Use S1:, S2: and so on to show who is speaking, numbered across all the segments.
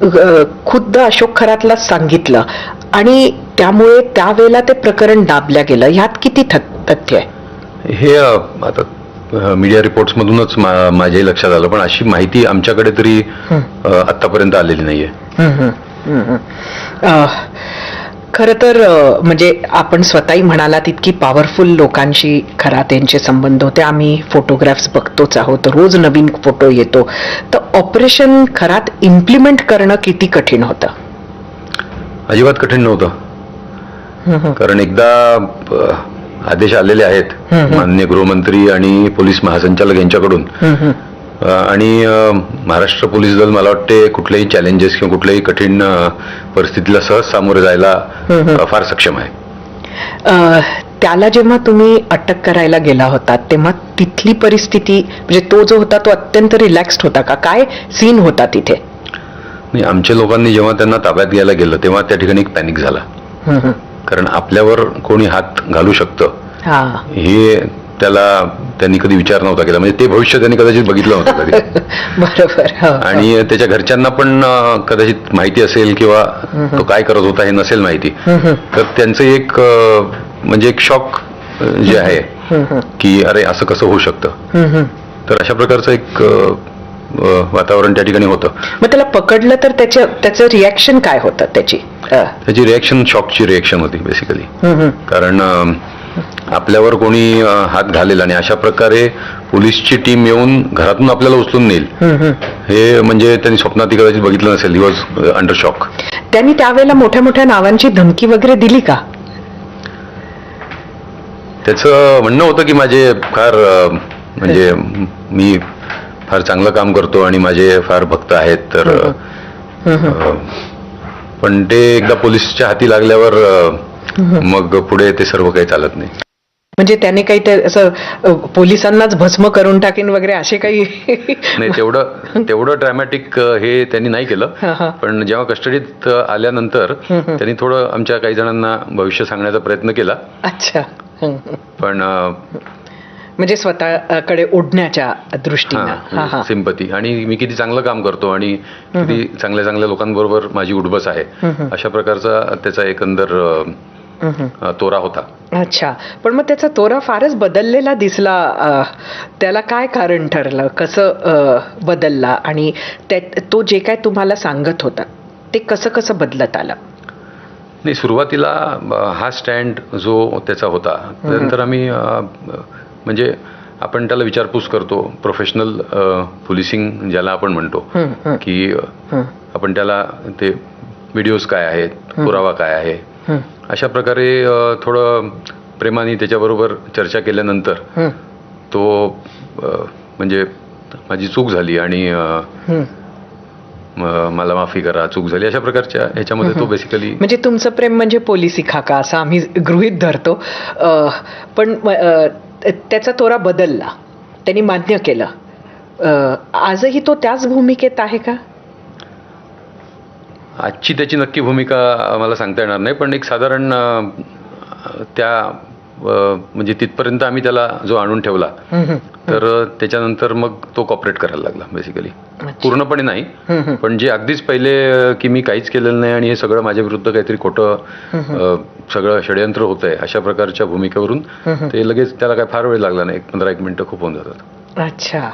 S1: खुद्द अशोक खरातलाच सांगितलं आणि त्यामुळे त्यावेळेला ते प्रकरण दाबल्या गेलं. ह्यात किती तथ्य आहे?
S2: हे आता मीडिया रिपोर्ट्स मधूनच माझ्याही लक्षात आलं, पण अशी माहिती आमच्याकडे तरी आतापर्यंत आलेली नाहीये.
S1: खरं तर म्हणजे आपण स्वतःही म्हणालात इतकी पॉवरफुल लोकांशी खरात यांचे संबंध होते. आम्ही फोटोग्राफ्स बघतोच आहोत, रोज नवीन फोटो येतो. तर ऑपरेशन खरात इम्प्लिमेंट करणं किती कठीण होतं?
S2: अजिबात कठीण नव्हतं, कारण एकदा आदेश आलेले आहेत माननीय गृहमंत्री आणि पोलीस महासंचालक यांच्याकडून, आणि महाराष्ट्र पोलीस दल मला वाटते कुठल्याही चॅलेंजेस किंवा कुठल्याही कठीण परिस्थितीला सहज सामोरे जायला फार सक्षम आहे.
S1: त्याला जेव्हा तुम्ही अटक करायला गेला होता तेव्हा तिथली परिस्थिती म्हणजे तो जो होता तो अत्यंत रिलॅक्स्ड होता का? काय सीन होता तिथे?
S2: नाही, आमच्या लोकांनी जेव्हा त्यांना ताब्यात घ्यायला गेलं तेव्हा त्या ठिकाणी एक पॅनिक झाला, कारण आपल्यावर कोणी हात घालू शकतं हे त्यांनी कधी विचार नव्हता केला. म्हणजे ते भविष्य त्यांनी कदाचित बघितलं नव्हतं कधी.
S1: बरोबर.
S2: आणि त्याच्या घरच्यांना पण कदाचित माहिती असेल किंवा तो काय करत होता हे नसेल माहिती, तर त्यांचं एक म्हणजे एक शॉक जे आहे की अरे असं कसं होऊ शकतं. तर अशा प्रकारचं एक वातावरण त्या ठिकाणी होतं.
S1: मग त्याला पकडलं तर त्याचं रिॲक्शन काय होतं? त्याची
S2: रिॲक्शन शॉकची रिॲक्शन होती बेसिकली, कारण आपल्यावर कोणी हात घालेल आणि अशा प्रकारे पोलीसची टीम येऊन घरातून आपल्याला उचलून नेईल हे म्हणजे त्यांनी स्वप्नात कदाचित बघितलं नसेल. He was under shock.
S1: त्यांनी त्यावेळेला मोठ्या मोठ्या नावांची धमकी वगैरे दिली का?
S2: त्याचं म्हणणं होतं की माझे फार म्हणजे मी फार चांगलं काम करतो आणि माझे फार भक्त आहेत, तर पण ते एकदा पोलिसच्या हाती लागल्यावर मग पुढे ते सर्व काही चालत नाही.
S1: म्हणजे त्याने काही असं पोलिसांनाच भस्म करून टाकेन वगैरे असे काही
S2: नाही, तेवढं ड्रॅमॅटिक हे त्यांनी नाही केलं. पण जेव्हा कस्टडीत आल्यानंतर त्यांनी थोडं आमच्या काही जणांना भविष्य सांगण्याचा प्रयत्न केला.
S1: अच्छा.
S2: पण
S1: म्हणजे स्वतःकडे ओढण्याच्या दृष्टीने
S2: सिंपती आणि मी किती चांगलं काम करतो आणि किती चांगल्या चांगल्या लोकांबरोबर माझी उठबस आहे अशा प्रकारचा त्याचा एकंदर तोरा होता.
S1: अच्छा. पण मग त्याचा तोरा फारच बदललेला दिसला. त्याला काय कारण ठरलं? कसं बदलला? आणि तो जे काय तुम्हाला सांगत होता ते कसं कसं बदलत आलं?
S2: नाही, सुरुवातीला हा स्टँड जो त्याचा होता, त्यानंतर आम्ही म्हणजे आपण त्याला विचारपूस करतो. प्रोफेशनल पोलिसिंग ज्याला आपण म्हणतो, की आपण त्याला ते व्हिडिओज काय आहेत, पुरावा काय आहे, अशा प्रकारे थोडं प्रेमाने त्याच्याबरोबर चर्चा केल्यानंतर तो म्हणजे माझी चूक झाली आणि मला माफी करा, चूक झाली, अशा प्रकारच्या ह्याच्यामध्ये तो बेसिकली. म्हणजे
S1: तुमचं प्रेम म्हणजे पोलिसी खाका असं आम्ही गृहीत धरतो. पण त्याचा तोरा बदलला, त्यांनी मान्य केलं. आजही तो त्याच भूमिकेत आहे का?
S2: आजची त्याची नक्की भूमिका मला सांगता येणार नाही, पण एक साधारण त्या म्हणजे तिथपर्यंत आम्ही त्याला जो आणून ठेवला, तर त्याच्यानंतर मग तो कॉपरेट करायला लागला बेसिकली. पूर्णपणे नाही, पण जे अगदीच पहिले की मी काहीच केलेलं नाही आणि हे सगळं माझ्या विरुद्ध काहीतरी खोटं सगळं षडयंत्र होतंय अशा प्रकारच्या भूमिकेवरून ते लगेच त्याला काय फार वेळ लागला नाही, 15-1 मिनिटं खूप होऊन जातात.
S1: अच्छा.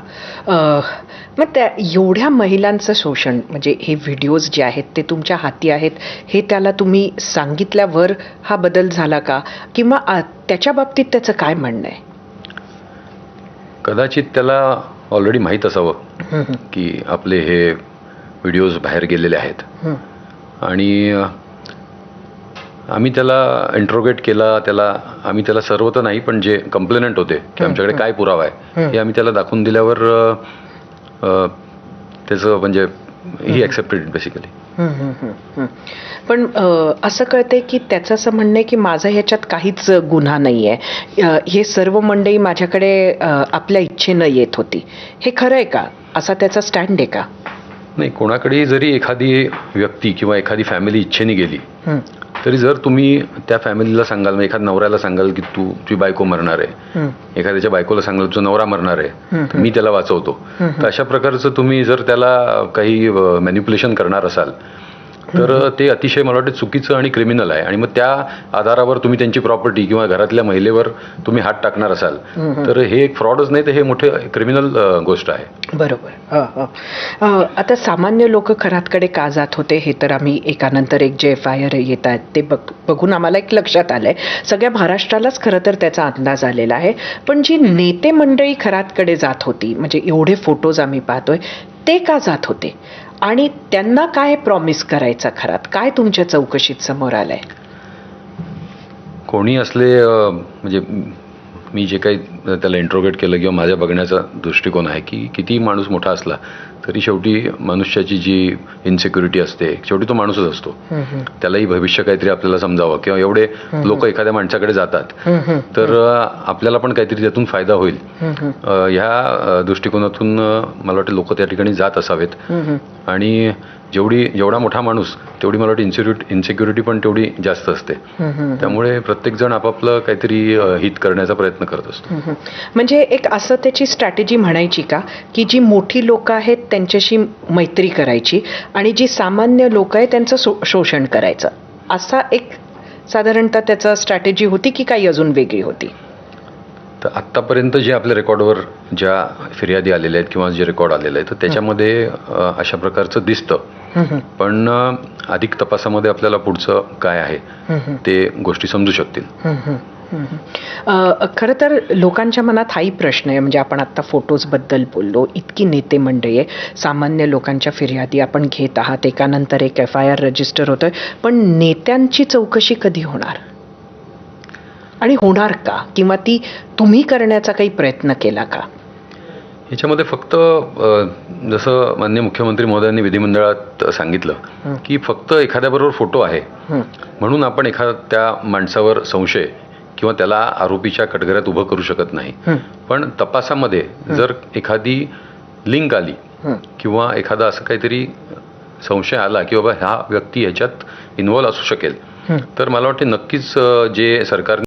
S1: मग त्या एवढ्या महिलांचं शोषण म्हणजे हे व्हिडिओज जे आहेत ते तुमच्या हाती आहेत हे त्याला तुम्ही सांगितल्यावर हा बदल झाला का? किंवा त्याच्या बाबतीत त्याचं काय म्हणणं आहे?
S2: कदाचित त्याला ऑलरेडी माहीत असावं की आपले हे व्हिडिओज बाहेर गेलेले आहेत, आणि आम्ही त्याला इंट्रोगेट केला. आम्ही त्याला सर्व तर नाही, पण जे कंप्लेनंट होते की आमच्याकडे काय पुरावा आहे हे आम्ही त्याला दाखवून दिल्यावर त्याचं म्हणजे ही ॲक्सेप्टेड बेसिकली.
S1: पण असं कळतंय की त्याचं असं म्हणणं आहे की माझा ह्याच्यात काहीच गुन्हा नाही आहे, हे सर्व मंडळी माझ्याकडे आपल्या इच्छेनं येत होती. हे खरं आहे का? असा त्याचा स्टँड आहे का?
S2: नाही, कोणाकडे जरी एखादी व्यक्ती किंवा एखादी फॅमिली इच्छेने गेली तरी जर तुम्ही त्या फॅमिलीला सांगाल, म्हणजे एखाद्या नवऱ्याला सांगाल की तुझी बायको मरणार आहे, एखाद्याच्या बायकोला सांगाल तुझा नवरा मरणार आहे, मी त्याला वाचवतो, तर अशा प्रकारचं तुम्ही जर त्याला काही मॅनिप्युलेशन करणार असाल तर ते अतिशय मला वाटतं चुकीचं आणि क्रिमिनल आहे. आणि मग त्या आधारावर तुम्ही त्यांची प्रॉपर्टी किंवा घरातल्या महिलेवर तुम्ही हात टाकणार असाल तर हे एक फ्रॉडच नाही, तर हे मोठे क्रिमिनल गोष्ट आहे.
S1: बरोबर. आता सामान्य लोक खरातकडे का जात होते हे तर आम्ही एकानंतर एक जे FIR येत आहेत ते बघून आम्हाला एक लक्षात आलंय. सगळ्या महाराष्ट्रालाच खरं तर त्याचा अंदाज आलेला आहे. पण जी नेते मंडळी खरातकडे जात होती, म्हणजे एवढे फोटोज आम्ही पाहतोय, ते का जात होते आणि त्यांना काय प्रॉमिस करायचा खरात? काय तुमच्या चौकशीत समोर आलंय?
S2: कोणी असले म्हणजे मी जे काही त्याला इंट्रोगेट केलं किंवा माझ्या बघण्याचा दृष्टिकोन आहे की किती माणूस मोठा असला तरी शेवटी मनुष्याची जी इन्सिक्युरिटी असते, शेवटी तो माणूसच असतो. त्यालाही भविष्य काहीतरी आपल्याला समजावं किंवा एवढे लोक एखाद्या माणसाकडे जातात तर आपल्याला पण काहीतरी त्यातून फायदा होईल ह्या दृष्टिकोनातून मला वाटतं लोक त्या ठिकाणी जात असावेत. आणि जेवढा मोठा माणूस तेवढी मला वाटतं इन्सिक्युरिटी पण तेवढी जास्त असते. त्यामुळे प्रत्येक जण आपापलं काहीतरी हित करण्याचा प्रयत्न करत असतो.
S1: म्हणजे एक असं त्याची स्ट्रॅटेजी म्हणायची का की जी मोठी लोक आहेत त्यांच्याशी मैत्री करायची आणि जी सामान्य लोक आहेत त्यांचं शोषण करायचं, असा एक साधारणतः त्याचा स्ट्रॅटेजी होती की काही अजून वेगळी होती?
S2: तर आत्तापर्यंत जे आपल्या रेकॉर्डवर ज्या फिर्यादी आलेल्या आहेत किंवा जे रेकॉर्ड आलेलं आहे तर त्याच्यामध्ये अशा प्रकारचं दिसतं. पण अधिक तपासामध्ये आपल्याला पुढचं काय आहे ते गोष्टी समजू शकतील.
S1: खरं तर लोकांच्या मनात हाही प्रश्न आहे. म्हणजे आपण आत्ता फोटोजबद्दल बोललो, इतकी नेते मंडळी आहे, सामान्य लोकांच्या फिर्यादी आपण घेत आहात, एकानंतर एक FIR रजिस्टर होतोय, पण नेत्यांची चौकशी कधी होणार आणि होणार का? किंवा ती तुम्ही करण्याचा काही प्रयत्न केला का?
S2: ह्याच्यामध्ये फक्त जसं माननीय मुख्यमंत्री महोदयांनी विधिमंडळात सांगितलं की फक्त एखाद्याबरोबर फोटो आहे म्हणून आपण त्या माणसावर संशय किंवा त्याला आरोपीच्या कटघऱ्यात उभं करू शकत नाही. पण तपासामध्ये जर एखादी लिंक आली किंवा एखादा असं काहीतरी संशय आला की बाबा हा व्यक्ती ह्याच्यात इन्व्हॉल्व असू शकेल तर मला वाटते नक्कीच जे सरकारने